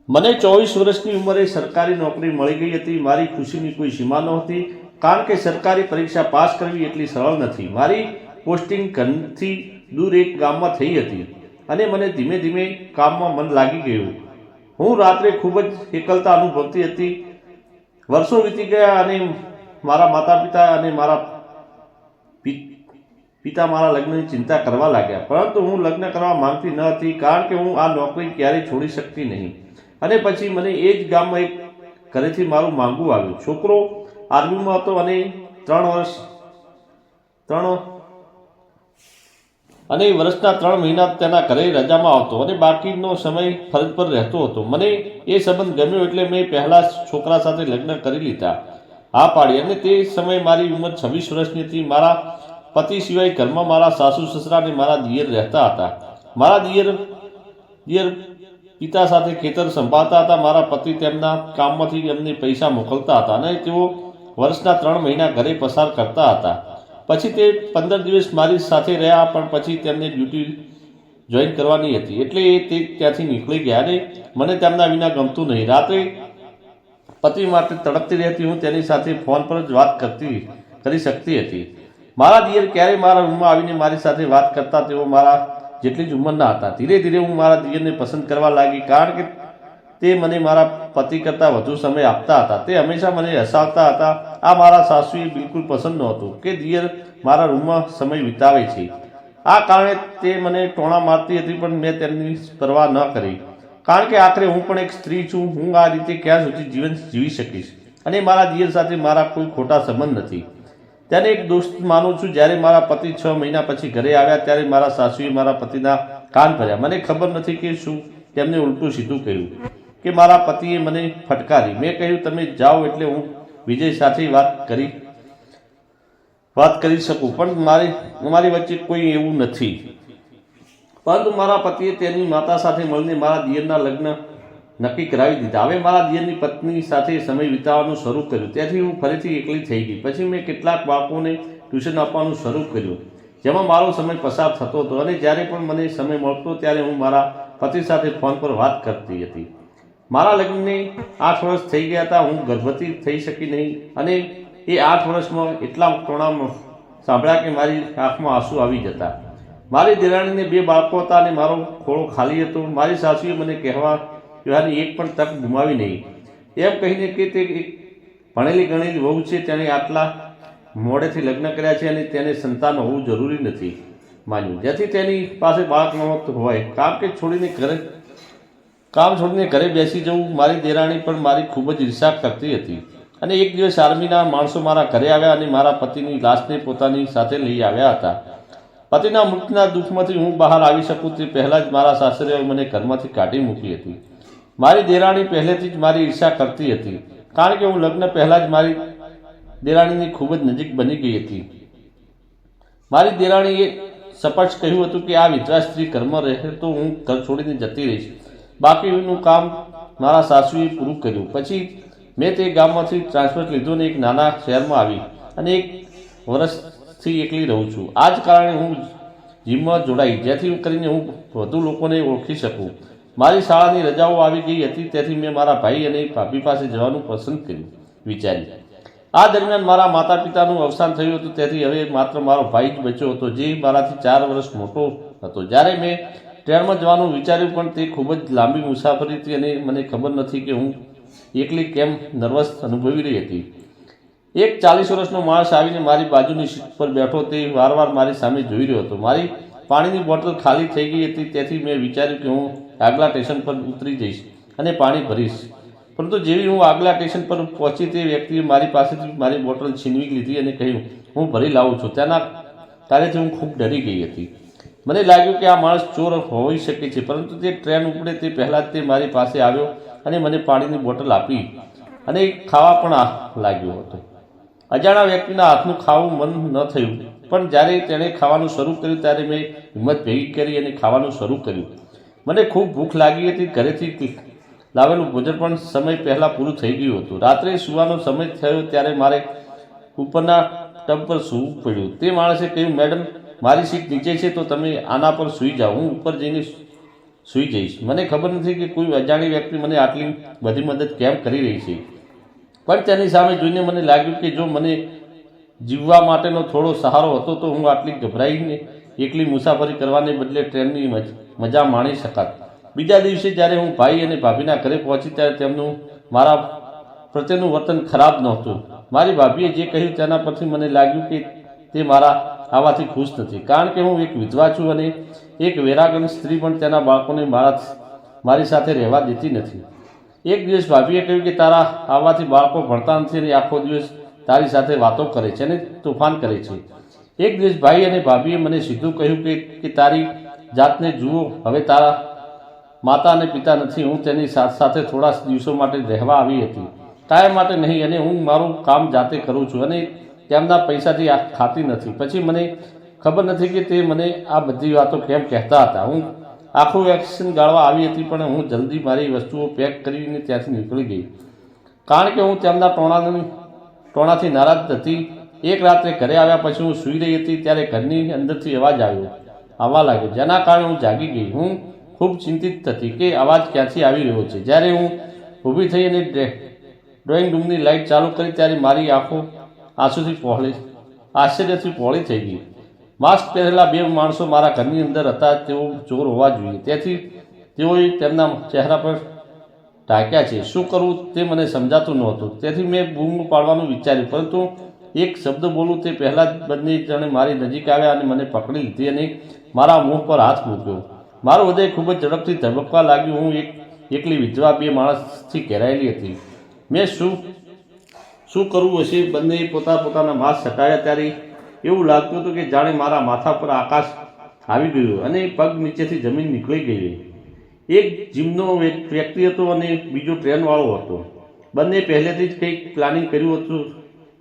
મને 24 વર્ષની ઉંમરે સરકારી નોકરી મળી ગઈ હતી। મારી ખુશીની કોઈ સીમા નહોતી, કારણ કે સરકારી પરીક્ષા પાસ કરવી એટલી સરળ નથી। મારી પોસ્ટિંગ ઘરથી દૂર એક ગામમાં થઈ હતી અને મને ધીમે ધીમે કામમાં મન લાગી ગયું। હું રાત્રે ખૂબ જ એકલતા અનુભવતી હતી। વર્ષો વીતી ગયા અને મારા માતા પિતા અને મારા પિતા મારા લગ્નની ચિંતા કરવા લાગ્યા, પરંતુ હું લગ્ન કરવા માંગતી ન હતી, કારણ કે હું આ નોકરી ક્યારેય છોડી શકતી નહીં। અને પછી મને એ જ ગામમાં એક ઘરેથી મારું માંગવું આવ્યું। છોકરો આર્મીમાં હતો અને 3 મહિના તેના ઘરે રજામાં આવતો અને બાકીનો સમય ફરજ પર રહેતો હતો। મને એ સંબંધ ગમ્યો એટલે મેં પહેલા છોકરા સાથે લગ્ન કરી લીધા, હા પાડી। અને તે સમયે મારી ઉંમર 26 વર્ષની હતી। મારા પતિ સિવાય ઘરમાં મારા સાસુ સસરા અને મારા દિયર રહેતા હતા। મારા દિયર પિતા સાથે ખેતર સંભાળતા હતા। મારા પતિ તેમના કામમાંથી અમને પૈસા મોકલતા હતા અને તેઓ વર્ષના 3 મહિના ઘરે પસાર કરતા હતા। પછી તે 15 દિવસ મારી સાથે રહ્યા, પણ પછી તેમને ડ્યુટી જોઈન કરવાની હતી એટલે તે ત્યાંથી નીકળી ગયા અને મને તેમના વિના ગમતું નહીં। રાત્રે પતિ માટે તડપતી રહેતી। હું તેની સાથે ફોન પર જ વાત કરી શકતી હતી। મારા દિયર ક્યારેય મારા રૂમમાં આવીને મારી સાથે વાત કરતા। તેઓ મારા જેટલી જ ઉંમરના હતા। ધીરે ધીરે હું મારા દિયરને પસંદ કરવા લાગી, કારણ કે તે મને મારા પતિ કરતાં વધુ સમય આપતા હતા। તે હંમેશા મને હસાવતા હતા। આ મારા સાસુએ બિલકુલ પસંદ નહોતું કે દિયર મારા રૂમમાં સમય વિતાવે છે। આ કારણે તે મને ટોણા મારતી હતી, પણ મેં તેમની પરવા ન કરી, કારણ કે આખરે હું પણ એક સ્ત્રી છું। હું આ રીતે ક્યાં સુધી જીવન જીવી શકીશ? અને મારા દિયર સાથે મારા કોઈ ખોટા સંબંધ નથી। તેને એક દોસ્ત માનું છું। જ્યારે મારા પતિ 6 મહિના પછી ઘરે આવ્યા ત્યારે મારા સાસુએ મારા પતિના કાન ભર્યા। મને ખબર નથી કે શું તેમને ઉલટું સીધું કહ્યું કે મારા પતિએ મને ફટકારી। મેં કહ્યું, તમે જાઓ એટલે હું વિજય સાથે વાત કરી શકું, પણ અમારી વચ્ચે કોઈ એવું નથી। પરંતુ મારા પતિએ તેની માતા સાથે મળીને મારા દિયરના લગ્ન નક્કી કરાવી દીધા। હવે મારા દિયરની પત્ની સાથે સમય વિતાવવાનું શરૂ કર્યું, તેથી હું ફરીથી એકલી થઈ ગઈ। પછી મેં કેટલાક બાળકોને ટ્યુશન આપવાનું શરૂ કર્યું, જેમાં મારો સમય પસાર થતો હતો। અને જ્યારે પણ મને સમય મળતો ત્યારે હું મારા પતિ સાથે ફોન પર વાત કરતી હતી। મારા લગ્નને 8 વર્ષ થઈ ગયા હતા। હું ગર્ભવતી થઈ શકી નહીં અને એ 8 વર્ષમાં એટલા ટોણા સાંભળ્યા કે મારી આંખમાં આંસુ આવી જતા। મારી દેરાણીને 2 બાળકો હતા અને મારો ખોળો ખાલી હતો। મારી સાસુએ મને કહેવાની એક પણ તક ગુમાવી નહીં, એમ કહીને કે તે એક ભણેલી ગણેલી વહુ છે, તેણે આટલા મોડેથી લગ્ન કર્યા છે અને તેને સંતાન હોવું જરૂરી નથી માન્યું, જેથી તેની પાસે બાળક ન હોય। કામ છોડીને ઘરે બેસી જવું। મારી દેરાણી પણ મારી ખૂબ જ ઈર્ષા કરતી હતી અને એક દિવસ આર્મીના માણસો મારા ઘરે આવ્યા અને મારા પતિની લાશને પોતાની સાથે લઈ આવ્યા હતા। પતિના મૃત્યુના દુઃખમાંથી હું બહાર આવી શકું તે પહેલાં જ મારા સાસરીએ મને ઘરમાંથી કાઢી મૂકી હતી। મારી દેરાણી પહેલેથી જ મારી ઈર્ષા કરતી હતી, કારણ કે હું લગ્ન પહેલાં જ મારી દેરાણીની ખૂબ જ નજીક બની ગઈ હતી। મારી દેરાણીએ સ્પષ્ટ કહ્યું હતું કે આ વિધવા સ્ત્રી ઘરમાં રહે તો હું ઘર છોડીને જતી રહીશ। બાકીનું કામ મારા સાસુએ પૂરું કર્યું। પછી મેં તે ગામમાંથી ટ્રાન્સફર લીધું અને એક નાના શહેરમાં આવી અને 1 વર્ષથી એકલી રહું છું। આ જ કારણે હું જીમમાં જોડાઈ, જેથી કરીને હું વધુ લોકોને ઓળખી શકું। મારી શાળાની રજાઓ આવી ગઈ હતી, તેથી મેં મારા ભાઈ અને ભાભી પાસે જવાનું પસંદ વિચાર્યું। આ દરમિયાન મારા માતા પિતાનું અવસાન થયું હતું, તેથી હવે માત્ર મારો ભાઈ જ બચ્યો હતો, જે મારાથી 4 વર્ષ મોટો હતો। જ્યારે મેં ટ્રેનમાં જવાનું વિચાર્યું, પણ તે ખૂબ જ લાંબી મુસાફરી હતી અને મને ખબર નથી કે હું એકલી કેમ નર્વસ અનુભવી રહી હતી। એક 40 વર્ષનો માણસ આવીને મારી બાજુની સીટ પર બેઠો। તે વારંવાર મારી સામે જોઈ રહ્યો હતો। મારી પાણીની બોટલ ખાલી થઈ ગઈ હતી, તેથી મેં વિચાર્યું કે હું આગલા સ્ટેશન પર ઉતરી જઈશ અને પાણી ભરીશ, પરંતુ જેવી હું આગલા સ્ટેશન પર પહોંચી તે વ્યક્તિએ મારી પાસેથી મારી બોટલ છીનવી લીધી અને કહ્યું, હું ભરી લાવું છું। તેના કાર્યથી હું ખૂબ ડરી ગઈ હતી। મને લાગ્યું કે આ માણસ ચોર હોઈ શકે છે, પરંતુ તે ટ્રેન ઉપડે તે પહેલાં જ તે મારી પાસે આવ્યો અને મને પાણીની બોટલ આપી અને ખાવા પણ લાગ્યો હતો। અજાણ્યા વ્યક્તિના હાથનું ખાવું મન ન થયું, પણ જ્યારે તેણે ખાવાનું શરૂ કર્યું ત્યારે મેં હિંમત ભેગી કરી અને ખાવાનું શરૂ કર્યું। મને ખૂબ ભૂખ લાગી હતી। ઘરેથી લાવેલું ભોજન પણ સમય પહેલાં પૂરું થઈ ગયું હતું। રાત્રે સૂવાનો સમય થયો ત્યારે મારે ઉપરના ટબ પર સૂવું પડ્યું। તે માણસે કહ્યું, મેડમ, મારી સીટ નીચે છે તો તમે આના પર સૂઈ જાઓ, હું ઉપર જઈને સૂઈ જઈશ. મને ખબર નથી કે કોઈ અજાણી વ્યક્તિ મને આટલી બધી મદદ કેમ કરી રહી છે, પણ તેની સામે જોઈને મને લાગ્યું કે જો મને જીવવા માટેનો થોડો સહારો હતો તો હું આટલી ગભરાઈને એકલી મુસાફરી કરવાને બદલે ટ્રેનની મજા માણી શકાત. બીજા દિવસે જ્યારે હું ભાઈ અને ભાભીના ઘરે પહોંચી ત્યારે તેમનું મારા પ્રત્યેનું વર્તન ખરાબ નહોતું. મારી ભાભીએ જે કહ્યું તેના પરથી મને લાગ્યું કે તે મારા આવવાથી ખુશ નથી, કારણ કે હું એક વિધવા છું અને એક વેરાગણ સ્ત્રી પણ તેના બાળકોને મારી સાથે રહેવા દેતી નથી. એક દિવસ ભાભીએ કહ્યું કે તારા આવવાથી બાળકો ભણતા નથી અને આખો દિવસ તારી સાથે વાતો કરે છે અને તોફાન કરે છે. એક દિવસ ભાઈ અને ભાભીએ મને સીધું કહ્યું કે તારી જાતને જુઓ, હવે તારા માતા અને પિતા નથી. હું તેની સાથે થોડા દિવસો માટે રહેવા આવી હતી, કાયમ માટે નહીં, અને હું મારું કામ જાતે કરું છું અને તેમના પૈસાથી આ ખાતી નથી. પછી મને ખબર નથી કે તે મને આ બધી વાતો કેમ કહેતા હતા. હું આખું વેકેશન ગાળવા આવી હતી, પણ હું જલ્દી મારી વસ્તુઓ પેક કરીને ત્યાંથી નીકળી ગઈ, કારણ કે હું તેમના ટોણાથી નારાજ હતી. એક રાત્રે ઘરે આવ્યા પછી હું સૂઈ રહી હતી ત્યારે ઘરની અંદરથી અવાજ આવવા લાગ્યો, જેના કારણે હું જાગી ગઈ. હું ખૂબ ચિંતિત હતી કે અવાજ ક્યાંથી આવી રહ્યો છે. જ્યારે હું ઊભી થઈ અને ડ્રોઈંગ રૂમની લાઇટ ચાલુ કરી ત્યારે મારી આંખો આશ્ચર્યથી પહોળી થઈ ગઈ. માસ્ક પહેરેલા બે માણસો મારા ઘરની અંદર હતા. તેઓ ચોર હોવા જોઈએ, તેથી તેઓએ તેમના ચહેરા પર ઢાંક્યા છે. શું કરવું તે મને સમજાતું નહોતું, તેથી મેં બૂમ પાડવાનું વિચાર્યું, પરંતુ એક શબ્દ બોલું તે પહેલાં જ બંને જણે મારી નજીક આવ્યા અને મને પકડી લીધી અને મારા મુખ પર હાથ મૂક્યો. મારું હૃદય ખૂબ જ ઝડપથી ધબકવા લાગ્યું. હું એકલી વિધવા બે માણસથી ઘેરાયેલી હતી. મેં શું કરવું હશે? બંનેએ પોતાના માસ્ક હટાવ્યા ત્યારે એવું લાગતું હતું કે જાણે મારા માથા પર આકાશ આવી ગયું અને પગ નીચેથી જમીન નીકળી ગઈ. એક જીમનો વ્યક્તિ હતો અને બીજો ટ્રેનવાળો હતો. બંને પહેલેથી જ કંઈક પ્લાનિંગ કર્યું હતું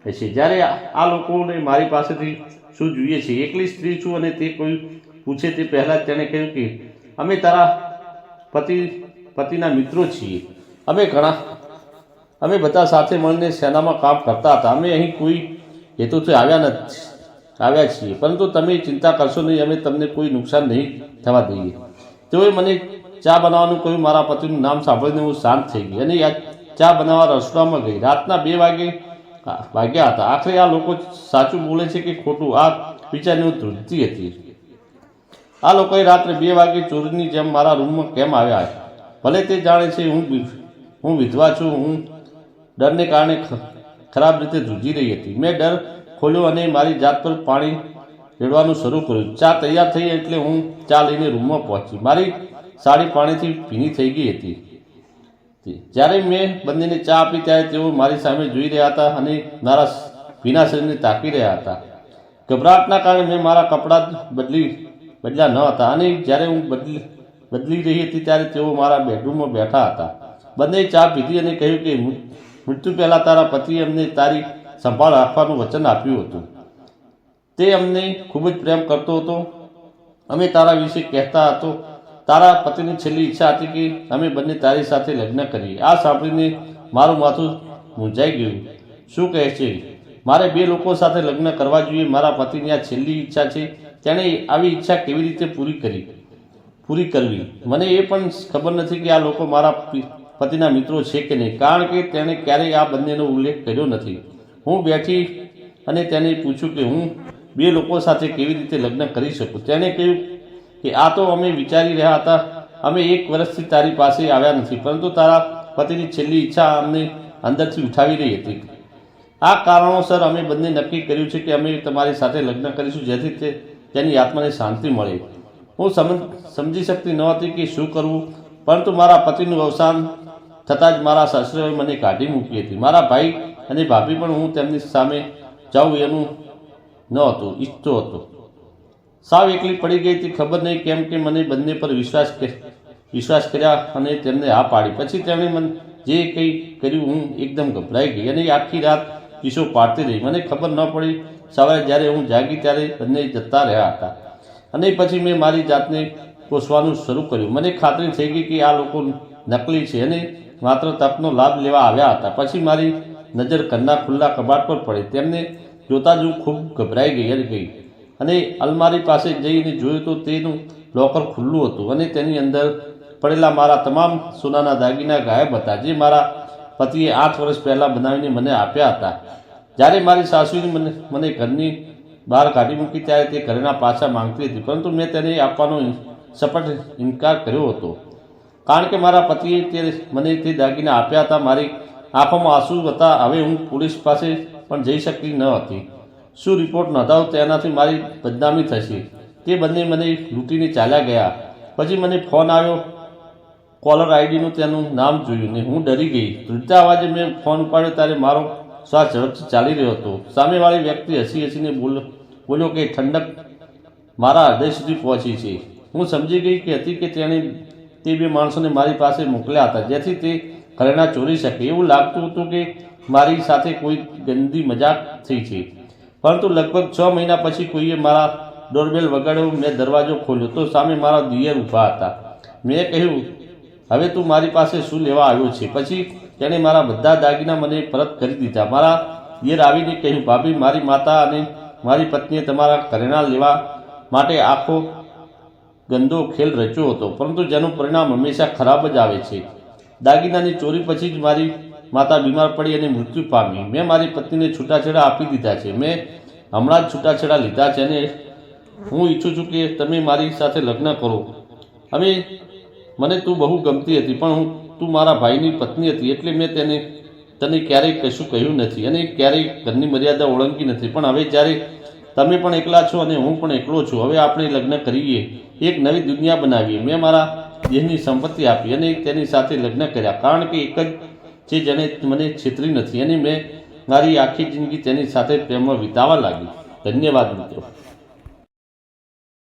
હશે. જ્યારે આ લોકોને મારી પાસેથી શું જોઈએ છે? એકલી સ્ત્રી છું અને તે કોઈ પૂછે તે પહેલાં જ તેણે કહ્યું કે અમે તારા પતિના મિત્રો છીએ. અમે બધા સાથે મળીને સેનામાં કામ કરતા હતા. અમે અહીં કોઈ હેતુથી આવ્યા છીએ, પરંતુ તમે ચિંતા કરશો નહીં, અમે તમને કોઈ નુકસાન નહીં થવા દઈએ. તેઓએ મને ચા બનાવવાનું કહ્યું. મારા પતિનું નામ સાંભળીને હું શાંત થઈ ગઈ અને ચા બનાવવા રસોડામાં ગઈ. રાતના 2 વાગ્યા હતા. આખરે આ લોકો સાચું બોલે છે કે ખોટું, આ વિચારની હું ધ્રુજતી હતી. આ લોકોએ રાત્રે 2 વાગે ચોરીની જેમ મારા રૂમમાં કેમ આવ્યા? ભલે તે જાણે છે હું વિધવા છું. હું ડરને કારણે ખરાબ રીતે ધ્રુજી રહી હતી. મેં ડર ખોલ્યો અને મારી જાત પર પાણી રેડવાનું શરૂ કર્યું. ચા તૈયાર થઈ એટલે હું ચા લઈને રૂમમાં પહોંચી. મારી સાડી પાણીથી ભીની થઈ ગઈ હતી. જ્યારે મેં બંનેને ચા આપી ત્યારે તેઓ મારી સામે જોઈ રહ્યા હતા અને મારા ભીના શરીરને તાકી રહ્યા હતા. ગભરાટના કારણે મેં મારા કપડાં બદલ્યા ન હતા અને જ્યારે હું બદલી રહી હતી ત્યારે તેઓ મારા બેડરૂમમાં બેઠા હતા. બંને ચા પીધી અને કહ્યું કે મૃત્યુ પહેલાં તારા પતિએ અમને તારી સંભાળ રાખવાનું વચન આપ્યું હતું. તે અમને ખૂબ જ પ્રેમ કરતો હતો. અમે તારા વિશે કહેતા હતો. તારા પતિની છેલ્લી ઈચ્છા હતી કે અમે બંને તારી સાથે લગ્ન કરીએ. આ સાંભળીને મારું માથું મૂંઝાઈ ગયું. શું કહે છે? મારે 2 લોકો સાથે લગ્ન કરવા જોઈએ? મારા પતિની આ છેલ્લી ઈચ્છા છે. તેણે આવી ઈચ્છા કેવી રીતે પૂરી કરવી? મને એ પણ ખબર નથી કે આ લોકો મારા પતિના મિત્રો છે કે નહીં, કારણ કે તેણે ક્યારેય આ બંનેનો ઉલ્લેખ કર્યો નથી. હું બેઠી અને તેને પૂછ્યું કે હું 2 લોકો સાથે કેવી રીતે લગ્ન કરી શકું? તેણે કહ્યું કે આ તો અમે વિચારી રહ્યા હતા. અમે 1 વર્ષથી તારી પાસે આવ્યા નથી, પરંતુ તારા પતિની છેલ્લી ઈચ્છા અમને અંદરથી ઉઠાવી રહી હતી. આ કારણોસર અમે બંને નક્કી કર્યું છે કે અમે તમારી સાથે લગ્ન કરીશું, જેથી તેની આત્માને શાંતિ મળે. હું સમજી શકતી નહોતી કે શું કરવું, પરંતુ મારા પતિનું અવસાન થતાં જ મારા સાસરીએ મને કાઢી મૂકી હતી. મારા ભાઈ અને ભાભી પણ હું તેમની સામે જાઉં એનું ઈચ્છતો હતો. સાવ એકલી પડી ગઈ હતી. ખબર નહીં કેમ કે મને બંને પર વિશ્વાસ કર્યા અને તેમને હા પાડી. પછી તેમણે મને જે કંઈ કર્યું હું એકદમ ગભરાઈ ગઈ અને આખી રાત ચીસો પાડતી રહી. મને ખબર ન પડી. સવારે જ્યારે હું જાગી ત્યારે બંને જતા રહ્યા હતા અને પછી મેં મારી જાતને કોસવાનું શરૂ કર્યું. મને ખાતરી થઈ ગઈ કે આ લોકો નકલી છે અને માત્ર તકનો લાભ લેવા આવ્યા હતા. પછી મારી નજર ઘરના ખુલ્લા કબાટ પર પડી. તેમને જોતાં જ હું ખૂબ ગભરાઈ ગઈ અને અલમારી પાસે જઈને જોયું તો તેનું લોકર ખુલ્લું હતું અને તેની અંદર પડેલા મારા તમામ સોનાના દાગીના ગાયબ હતા, જે મારા પતિએ 8 વર્ષ પહેલાં બનાવીને મને આપ્યા હતા. જ્યારે મારી સાસુએ મને ઘરની બહાર કાઢી મૂકી ત્યારે તે ઘરેણા પાછા માંગતી હતી, પરંતુ મેં તેને આપવાનો સપટ ઇનકાર કર્યો હતો, કારણ કે મારા પતિએ મને તે દાગીના આપ્યા હતા. મારી આંખોમાં આંસુ હતા. હવે હું પોલીસ પાસે પણ જઈ શકતી ન હતી. શું રિપોર્ટ નોંધાવું તેનાથી મારી બદનામી થશે? તે બંને મને લૂંટીને ચાલ્યા ગયા. પછી મને ફોન આવ્યો. કોલર આઈડીનું તેનું નામ જોયું ને હું ડરી ગઈ. ધ્રુજતા અવાજે મેં ફોન ઉપાડ્યો ત્યારે મારો શ્વાસ ઝડપથી ચાલી રહ્યો હતો. સામેવાળી વ્યક્તિ હસી હસીને બોલ્યો કે ઠંડક મારા હૃદય સુધી પહોંચી છે. હું સમજી ગઈ કે તેણે તે 2 માણસોને મારી પાસે મોકલ્યા હતા, જેથી તે ઘરેણાં ચોરી શકે. એવું લાગતું હતું કે મારી સાથે કોઈ ગંદી મજાક થઈ છે. પરંતુ લગભગ 6 મહિના પછી કોઈએ મારા ડોરબેલ વગાડ્યો. મેં દરવાજો ખોલ્યો તો સામે મારા દિયર ઊભા હતા. મેં કહ્યું, હવે તું મારી પાસે શું લેવા આવ્યો છે? પછી તેણે મારા બધા દાગીના મને પરત કરી દીધા. મારા દિયર આવીને કહ્યું, ભાભી, મારી માતા અને મારી પત્નીએ તમારા ઘરેણાં લેવા માટે આખો ગંદો ખેલ રચ્યો હતો, પરંતુ જેનું પરિણામ હંમેશા ખરાબ જ આવે છે. દાગીનાની ચોરી પછી જ મારી માતા બીમાર પડી અને મૃત્યુ પામી. મેં મારી પત્નીને છૂટાછેડા આપી દીધા છે. મેં હમણાં જ છૂટાછેડા લીધા છે અને હું ઈચ્છું છું કે તમે મારી સાથે લગ્ન કરો. મને તું બહુ ગમતી હતી, પણ તું મારા ભાઈની પત્ની હતી, એટલે મેં તને ક્યારેય કશું કહ્યું નથી અને ક્યારેય ઘરની મર્યાદા ઓળંગી નથી. પણ હવે જ્યારે તમે પણ એકલા છો અને હું પણ એકલો છું, હવે આપણે લગ્ન કરીએ, એક નવી દુનિયા બનાવીએ. મેં મારા દેહની સંપત્તિ આપી અને તેની સાથે લગ્ન કર્યા, કારણ કે એક જ છે જેને મને છેતરી નથી, અને મેં મારી આખી જિંદગી તેની સાથે પ્રેમમાં વિતાવવા લાગી. ધન્યવાદ મિત્રો.